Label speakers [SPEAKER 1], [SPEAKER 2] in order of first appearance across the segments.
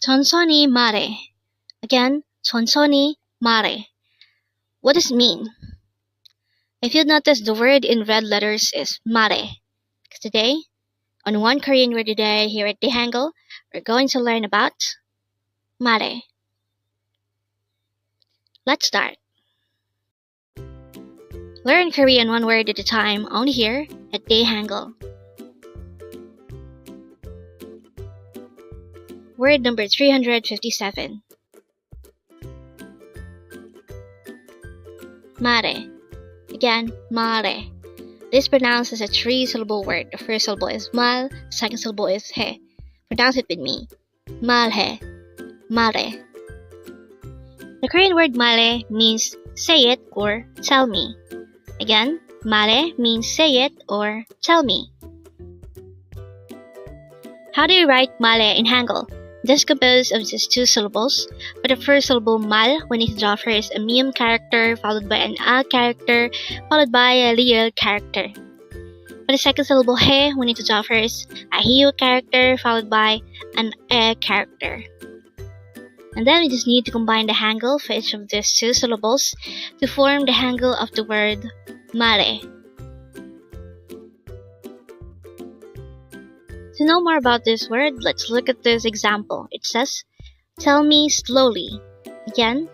[SPEAKER 1] 천천히 말해. Again, 천천히 말해. What does it mean? If you notice, the word in red letters is 말해. Today, on One Korean Word Today here at Dae-Hangul, we're going to learn about 말해. Let's start. Learn Korean one word at a time only here at Dae-Hangul. Word number 357. 말해. Again, 말해. This is pronounced as a three-syllable word. The first syllable is mal, the second syllable is he. Pronounce it with me. MALHAE. 말해. The Korean word 말해 means say it or tell me. Again, 말해 means say it or tell me. How do you write 말해 in Hangul? This is composed of just two syllables. For the first syllable mal, we need to draw first a miem character, followed by an a character, followed by a real character. For the second syllable he, we need to draw first a hiu character, followed by an e character. And then we just need to combine the Hangul for each of these two syllables to form the Hangul of the word 말해. To know more about this word, let's look at this example. It says, tell me slowly. Again,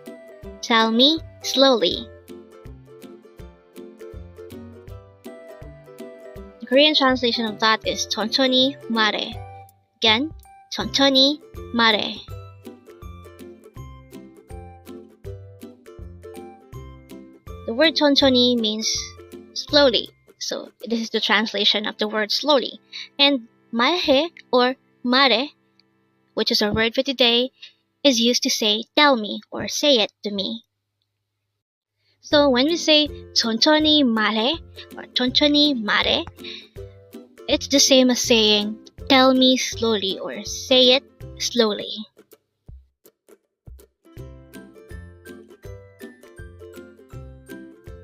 [SPEAKER 1] tell me slowly. The Korean translation of that is 천천히 말해. Again, 천천히 말해. The word 천천히 means slowly. So this is the translation of the word slowly. And 말해 or 말해, which is our word for today, is used to say tell me or say it to me. So when we say 천천히 말해 or 천천히 말해, it's the same as saying tell me slowly or say it slowly.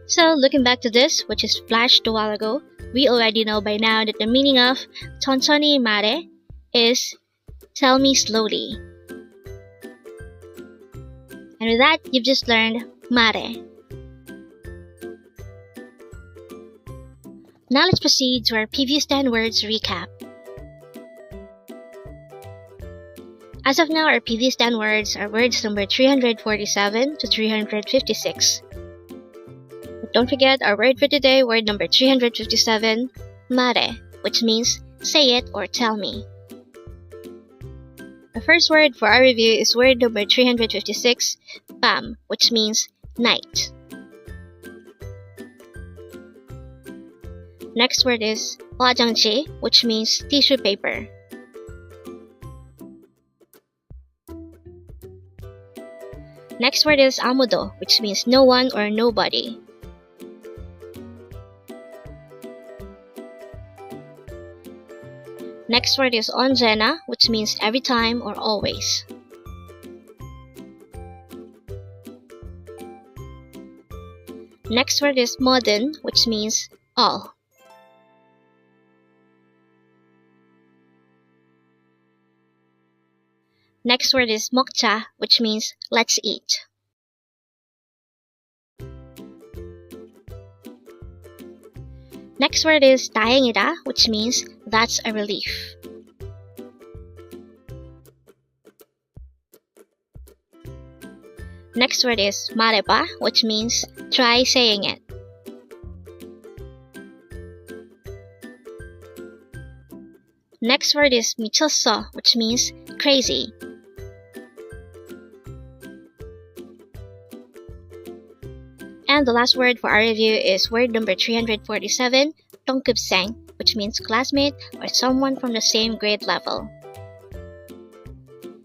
[SPEAKER 1] So looking back to this, which is flashed a while ago, we already know by now that the meaning of 천천히 말해 is tell me slowly. And with that, you've just learned 말해. Now let's proceed to our previous 10 words recap. As of now, our previous 10 words are words number 347 to 356. Don't forget our word for today, word number 357, 말해, which means say it or tell me. The first word for our review is word number 356, 밤, which means night. Next word is 화장지, which means tissue paper. Next word is 아무도, which means no one or nobody. Next word is 언제나, which means every time or always. Next word is 모든, which means all. Next word is 먹자, which means let's eat. Next word is 다행이다, which means that's a relief. Next word is 말해봐, which means try saying it. Next word is 미쳤어, which means crazy. And the last word for our review is word number 347, 동급생, which means classmate or someone from the same grade level.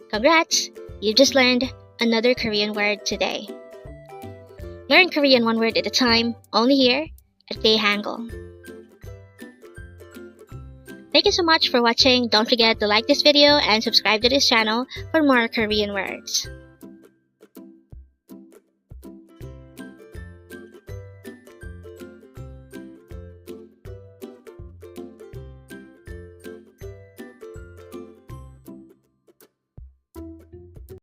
[SPEAKER 1] Congrats! You just learned another Korean word today. Learn Korean one word at a time, only here at Dae-Hangul. Thank you so much for watching. Don't forget to like this video and subscribe to this channel for more Korean words.